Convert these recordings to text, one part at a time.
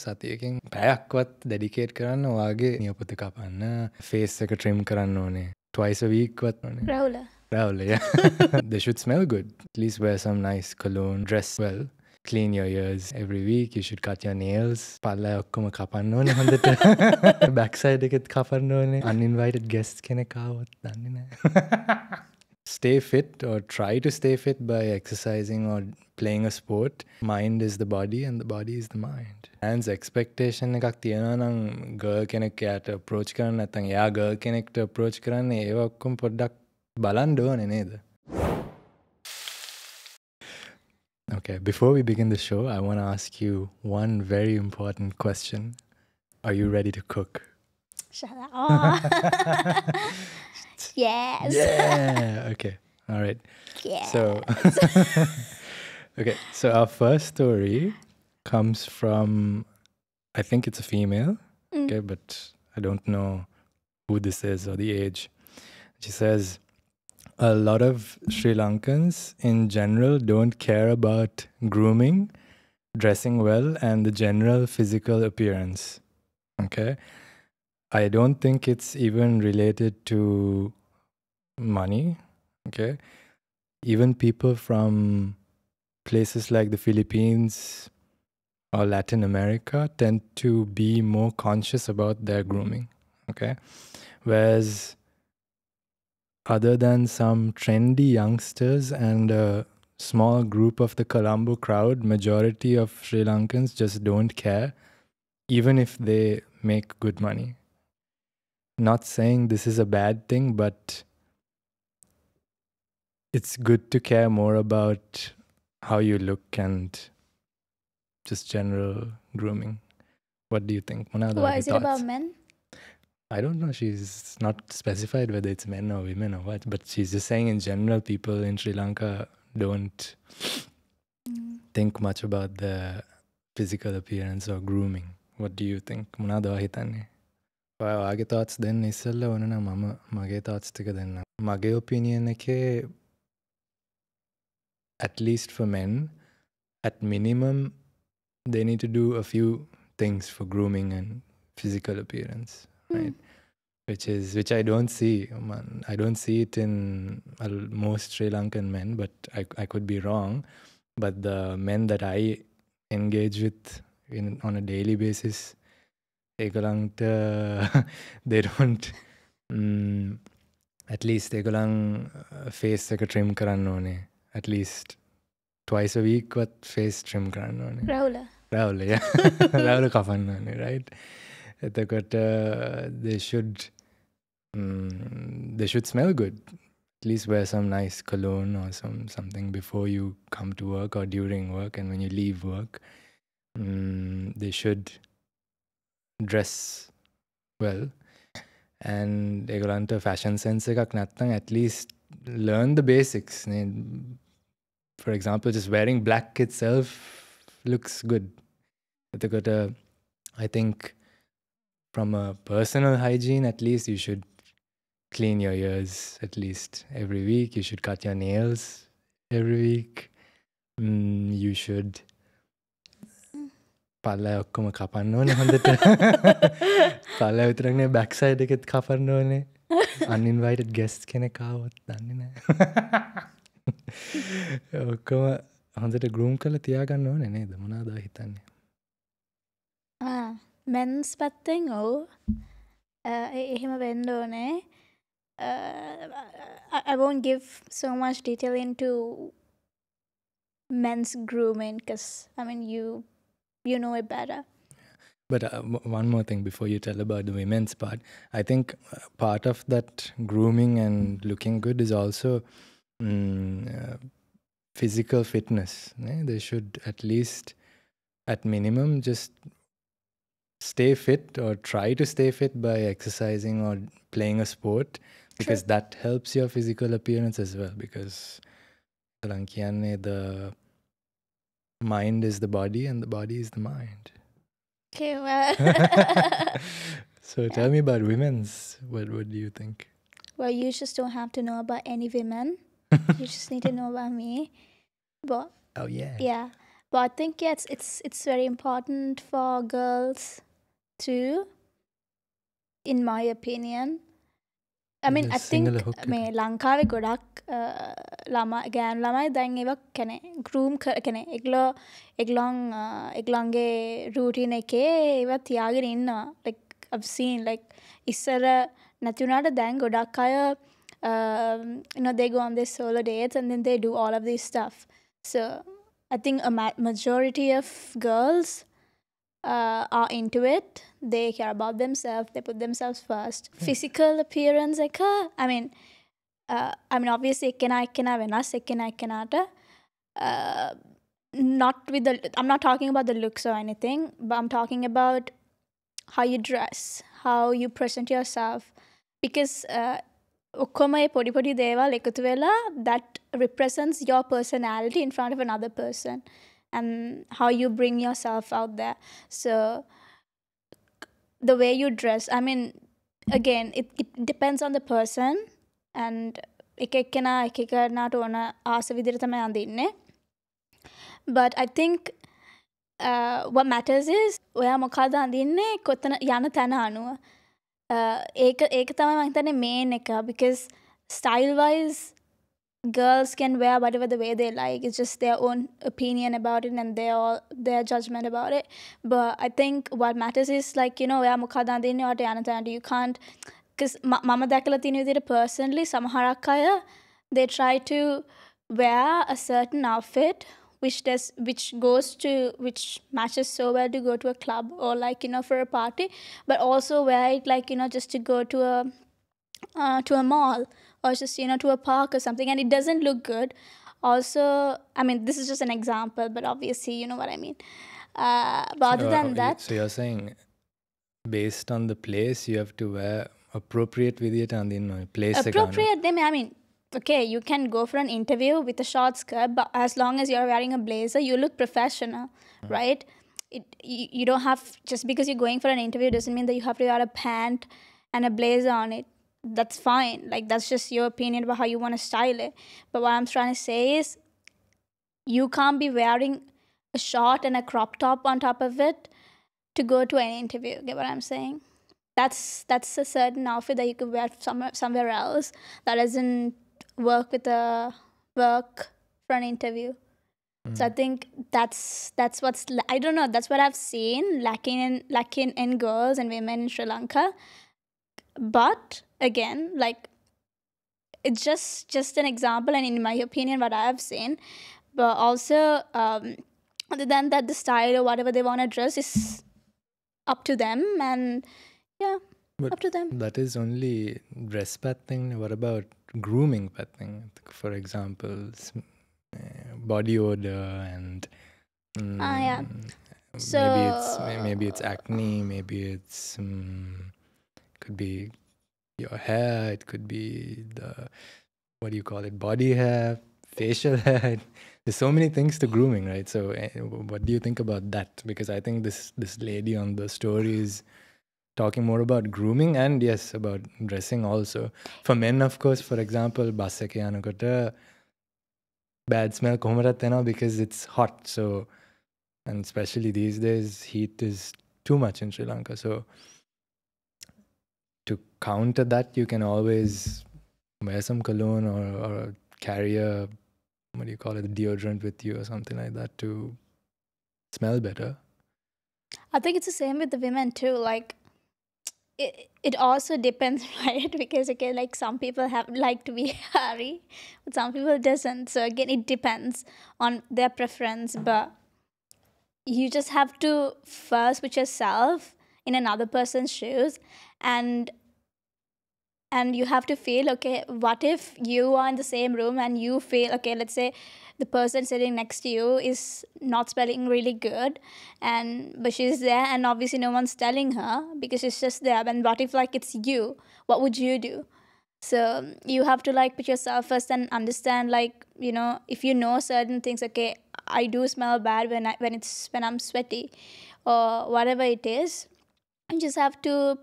සතියකින් පැයක්වත් dedicate කරන්න ඔයාගේ නියපොත කපන්න ෆේස් එක ට්‍රිම් කරන්න ඕනේ twice a week වත් ඕනේ Rahul, yeah. They should smell good. At least wear some nice cologne, dress well, clean your ears every week. You should cut your nails. Palla okkoma kapanna one hondata. Backside එකෙත් කපන්න ඕනේ. Uninvited guests කෙනෙක් ආවොත් දන්නේ නැහැ. Stay fit or try to stay fit by exercising or playing a sport. Mind is the body and the body is the mind. Man's expectation එකක් තියනවා නම් girl කෙනෙක් එයාට approach කරන්න නැත්නම් එයා girl කෙනෙක්ට approach කරන්න ඒව ඔක්කොම පොඩ්ඩක් බලන්න ඕනේ නේද? Okay, before we begin the show, I want to ask you one very important question. Are you ready to cook? Shut up. Yes. Yeah. Okay. All right. Yes. So, okay. So our first story comes from, I think it's a female. Okay, but I don't know who this is or the age. She says, a lot of Sri Lankans in general don't care about grooming, dressing well, and the general physical appearance. Okay? I don't think it's even related to money. Okay? Even people from places like the Philippines or Latin America tend to be more conscious about their grooming. Okay? Whereas other than some trendy youngsters and a small group of the Colombo crowd, majority of Sri Lankans just don't care, even if they make good money. Not saying this is a bad thing, but it's good to care more about how you look and just general grooming. What do you think? Manada, Why is it about men? I don't know. She's not specified whether it's men or women or what, but she's just saying in general, people in Sri Lanka don't think much about their physical appearance or grooming. What do you think? Munada hitane. Waage thoughts then isalla onana mama mage thoughts tika denna. Mage opinion ekhe, at least for men, at minimum they need to do a few things for grooming and physical appearance. Right, which I don't see. I don't see it in most Sri Lankan men, but I could be wrong. But the men that I engage with on a daily basis, they don't. At least ඒගොල්ලන් face එක trim කරන්න ඕනේ. At least twice a week what face trim කරන්න ඕනේ. Rahul, yeah. Rahul කපන්න ඕනේ, right? එතකොට they should smell good. At least wear some nice cologne or something before you come to work or during work, and when you leave work. They should dress well. And ඒගොල්ලන්ට fashion sense එකක් නැත්නම් at least learn the basics. For example, just wearing black itself looks good. එතකොට I think from a personal hygiene, at least you should clean your ears at least every week. You should cut your nails every week. You should palla okkoma kapanna one hondata. Palla විතරක් නේ back side එකෙත් කපන්න ඕනේ. Uninvited guests කෙනෙක් ආවොත් දන්නේ නැහැ. ඔක්කොම හොඳට groom කරලා තියාගන්න ඕනේ නේද? මොනවද හිතන්නේ? Men's පැත්තෙන් ඔව් එහෙම වෙන්න ඕනේ. I won't give so much detail into men's grooming because I mean you know it better. But one more thing before you tell about the women's part. I think part of that grooming and looking good is also physical fitness. They should at least, at minimum, just stay fit or try to stay fit by exercising or playing a sport, because that helps your physical appearance as well, because the mind is the body and the body is the mind. Okay, well. So tell me about women's. What do you think? Well, you just don't have to know about any women. You just need to know about me. But oh yeah. Yeah. But I think yeah, it's very important for girls too, in my opinion. I mean, I think මේ ලංකාවේ ගොඩක් ගෑන් ළමයි දැන් ඒවා කැනෙ ග්‍රූම් කැනෙ එගලොන්ගේ රූටින එකේ ඒවා තියාගෙන ඉන්නවා. Like I've seen like ඉස්සර නැතිවුණාට දැන් ගොඩක් අය they go on these solo dates and then they do all of this stuff. So I think a majority of girls are into it. They care about themselves. They put themselves first. Physical appearance, I mean, obviously, not with the. I'm not talking about the looks or anything, but I'm talking about how you dress, how you present yourself, because ඔක්කොම ඒ පොඩි පොඩි දේවල් එකතු වෙලා that represents your personality in front of another person. And how you bring yourself out there. So the way you dress, I mean, again, it depends on the person. And but I think what matters is ඔයා මොකද අඳින්නේ කොතන යන තැන අනුව ඒක තමයි මම හිතන්නේ main එක, because style wise girls can wear whatever the way they like. It's just their own opinion about it and their judgment about it. But I think what matters is like, ඔයා මොකද අඳින්නේ ඔයාට යන තැනට. You can't, because මම දැකලා තියෙන විදිහට personally සමහරක් අය they try to wear a certain outfit which matches so well to go to a club or like for a party, but also wear it like just to go to a mall or just to a park or something, and it doesn't look good. Also, I mean, this is just an example, but obviously you know what I mean. But other than that, so you're saying based on the place you have to wear appropriate vidiyata andinna place appropriate I mean, okay, you can go for an interview with a short skirt, but as long as you're wearing a blazer, you look professional, right? You don't have, just because you're going for an interview doesn't mean that you have to wear a pant and a blazer on it. That's fine. Like, that's just your opinion about how you want to style it. But what I'm trying to say is you can't be wearing a short and a crop top on top of it to go to an interview. Get what I'm saying? That's a certain outfit that you could wear somewhere else that doesn't work for an interview. So I think that's what's, I don't know, that's what I've seen lacking in girls and women in Sri Lanka. But again, like, it's just an example, and in my opinion what I have seen. But also other than that, the style or whatever they want to dress is up to them, and yeah, but up to them. That is only dress path thing. What about grooming path thing? For example, body odor and yeah, so maybe it's acne, maybe it's could be your hair, it could be the, what do you call it, body hair, facial hair. There's so many things to grooming, right? So what do you think about that? Because I think this lady on the story is talking more about grooming and yes, about dressing also. For men, of course, for example, bus එක යනකොට bad smell කොහොමදත් එනවා because it's hot. So, and especially these days, heat is too much in Sri Lanka. So to counter that, you can always wear some cologne or carry a, what do you call it, deodorant with you or something like that to smell better. I think it's the same with the women too. Like, it also depends, right? Because again, like, some people like to be hairy, but some people doesn't. So again, it depends on their preference. But you just have to first put yourself in another person's shoes, and you have to feel, okay, what if you are in the same room and you feel, okay, let's say the person sitting next to you is not smelling really good, but she's there and obviously no one's telling her because she's just there. And what if, like, it's you? What would you do? So you have to, like, put yourself first and understand, like, if you know certain things, okay, I do smell bad when I'm sweaty or whatever it is. You just have to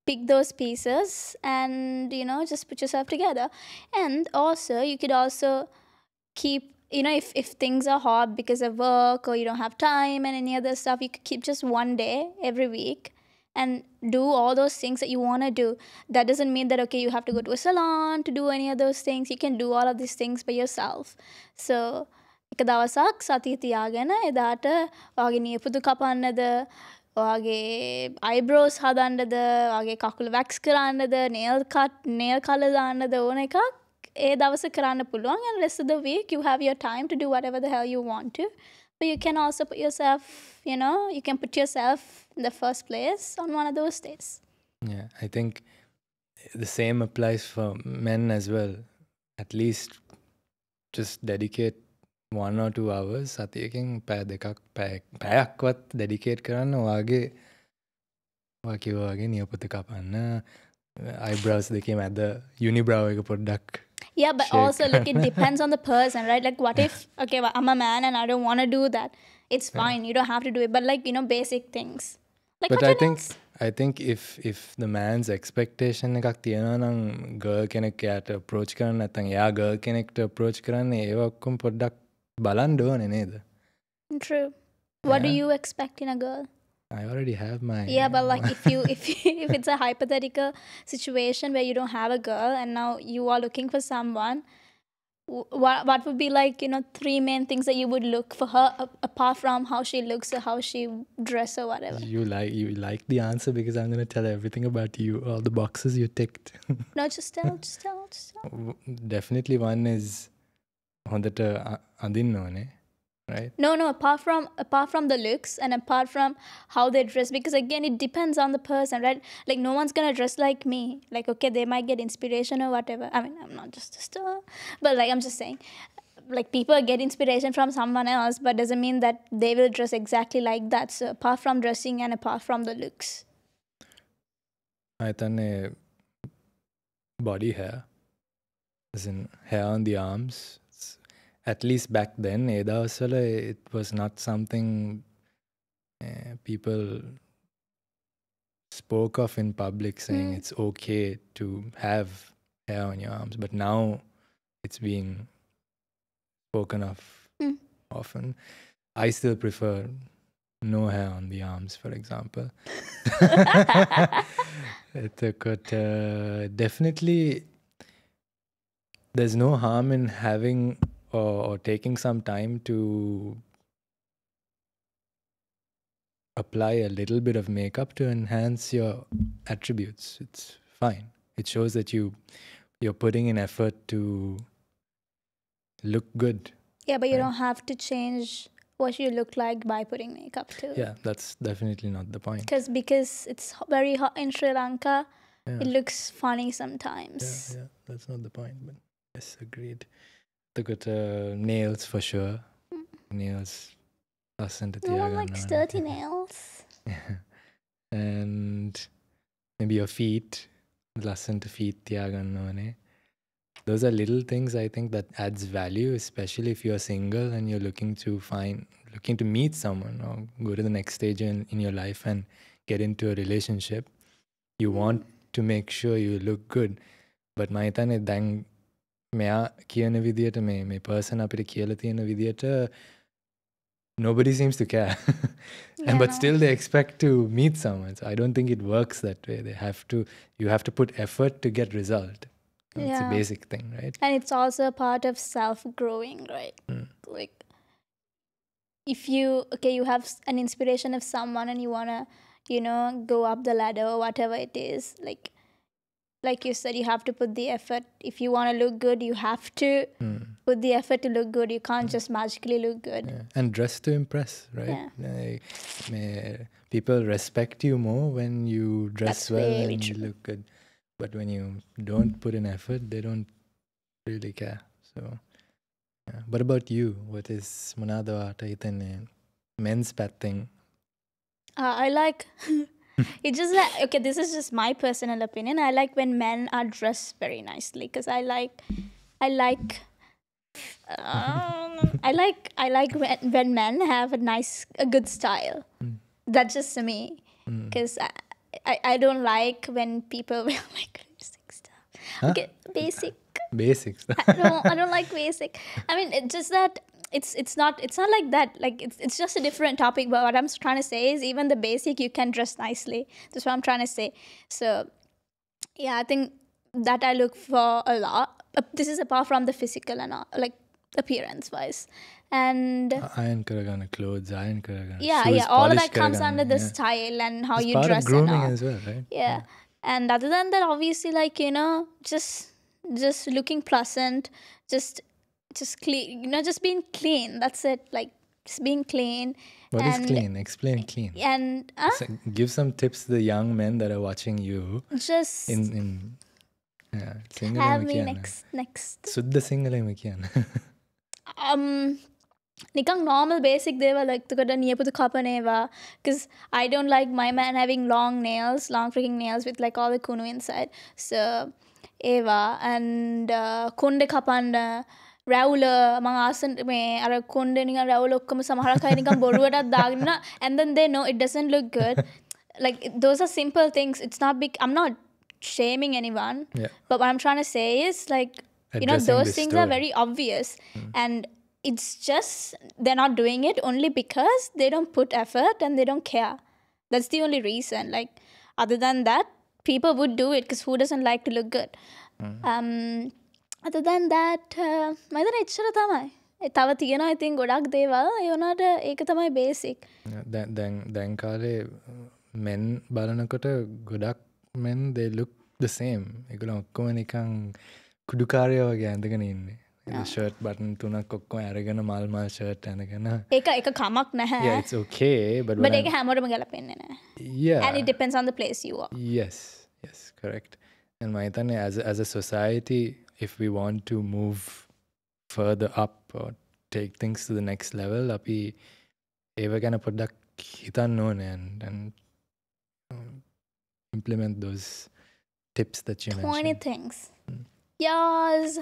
pick those pieces and just put yourself together. And also you could also keep you know, if things are hard because of work or you don't have time and any other stuff, you could keep just one day every week and do all those things that you want to do. That doesn't mean that, okay, you have to go to a salon to do any of those things. You can do all of these things by yourself. So එක දවසක් සතිය තියාගෙන එදාට ඔයාගේ නියපොතු කපන්නද, ඔයාගේ eyebrows හදන්නද, ඔයාගේ කකුල wax කරන්නද, nail color දාන්නද ඕන එකක් ඒ දවස කරන්න පුළුවන්. And rest of the week you have your time to do whatever the hell you want to. But you can also put yourself, you know, you can put yourself in the first place on one of those days. Yeah, I think the same applies for men as well. At least just dedicate 1 or 2 hours සතියකින් පැය දෙකක් පැයක්වත් dedicate කරන්න ඔයාගේ වගේ නියපොතු කපන්න, eyebrows දෙකේ මැද unibrow එක පොඩ්ඩක්. Yeah, but also look, it depends on the person, right? Like what if, okay, well, I'm a man and I don't want to do that. It's fine, you don't have to do it. But like, you know, basic things. Like, but I think if the man's expectation එකක් තියෙනවා නම් girl කෙනෙක් එයාට approach කරන්න නැත්නම් එයා girl කෙනෙක්ට approach කරන්නේ ඒව ඔක්කොම පොඩ්ඩක් බලන්න ඕනේ නේද? True. What do you expect in a girl? I already have my... Yeah, but like if it's a hypothetical situation where you don't have a girl and now you are looking for someone, what would be like, you know, 3 main things that you would look for her apart from how she looks or how she dress or whatever? You like the answer because I'm going to tell everything about you, all the boxes you ticked. No, just tell. Definitely one is හොඳට අඳින්න ඕනේ. Right? No, apart from the looks and apart from how they dress, because again it depends on the person, right? Like no one's gonna dress like me. Like okay, they might get inspiration or whatever. I mean, I'm not just a star, but like I'm just saying, like people get inspiration from someone else, but doesn't mean that they will dress exactly like that. So apart from dressing and apart from the looks, I think body hair, as in hair on the arms. At least back then, it was not something people spoke of in public, saying it's okay to have hair on your arms. But now it's being spoken of often. I still prefer no hair on the arms, for example. Definitely, there's no harm in having or taking some time to apply a little bit of makeup to enhance your attributes. It's fine. It shows that you're putting in effort to look good. Yeah, but you don't have to change what you look like by putting makeup too. Yeah, that's definitely not the point. Because it's very hot in Sri Lanka, it looks funny sometimes. Yeah, that's not the point. But yes, agreed. Got nails for sure. Nails. No one likes dirty nails. And maybe your feet. Lasant feet tiyaganna. Those are little things I think that adds value, especially if you're single and you're looking to meet someone or go to the next stage in your life and get into a relationship. You want to make sure you look good. But maitane dang මෙයා කියන විදියට මේ person අපිට කියලා තියෙන විදියට nobody seems to care. But still they expect to meet someone. So I don't think it works that way. You have to put effort to get result. It's a basic thing, right? And it's also a part of self-growing, right? Like if you have an inspiration of someone and you want to, you know, go up the ladder or whatever it is, like you said, you have to put the effort. If you want to look good, you have to put the effort to look good. You can't just magically look good. Yeah. And dress to impress, right? Yeah. People respect you more when you dress well and you look good. But when you don't put in effort, they don't really care. So, yeah. What about you? What is monada hitane men's pet thing? I like... It's just like, okay, this is just my personal opinion. I like when men are dressed very nicely because I like when men have a good style. That's just me because I don't like when people wear like basic stuff. Okay, basic. Basics. I don't like basic. I mean, it's just that it's not like that. Like it's just a different topic. But what I'm trying to say is even the basic you can dress nicely. That's what I'm trying to say. So yeah, I think that I look for a lot. This is apart from the physical and all, like appearance wise, and Iron karagana clothes, iron karagana yeah, shoes, yeah, all of polish that comes karagana, under the yeah. style and how It's you part dress of grooming and all. as well, right? Yeah. And other than that, obviously, like, you know, just looking pleasant, just clean, you know, just being clean. That's it. Like, just being clean. What is and clean? Explain clean. And So give some tips to the young men that are watching you. just In have me Singalema next. Suddha Singalema නිකං normal basic දේවල් එක්තකට නියපුතු කපනේවා because I don't like my man having long freaking nails with like all the kunu inside. So ඒවා and කොණ්ඩෙ කපන්න රැවුල මං ආසන් මේ අර කොණ්ඩෙ නිකන් රැවුල ඔක්කොම සමහරක් අය නිකන් බොරුවටත් දාගෙන and then they know it doesn't look good. Like those are simple things. It's not big. I'm not shaming anyone. Yeah. But what I'm trying to say is like you know Addressing those this things story. are very obvious and it's just they're not doing it only because they don't put effort and they don't care. That's the only reason. Like other than that, people would do it because who doesn't like to look good? Other than that, මම හිතන්නේ එච්චර තමයි. තව තියෙනවා ඉතින් ගොඩක් දේවල් ඒ වුණාට ඒක තමයි basic. දැන් කාලේ men බලනකොට ගොඩක් men they look the same. ඒගොල්ලෝ ඔක්කොම නිකන් කුඩුකාරයෝ වගේ ඇඳගෙන ඉන්නේ. ෂර්ට් බටන් තුනක් ඔක්කොම අරගෙන මල් ෂර්ට් අරගෙන. ඒක කමක් නැහැ. Yeah, it's okay, but ඒක හැමෝටම ගැලපෙන්නේ නැහැ. Yeah. And it depends on the place you are. Yes, correct. And මම හිතන්නේ as a society, if we want to move further up or take things to the next level, අපි ඒව ගැන පොඩ්ඩක් හිතන්න ඕනේ and implement those tips that you 20 mentioned. things. Yes.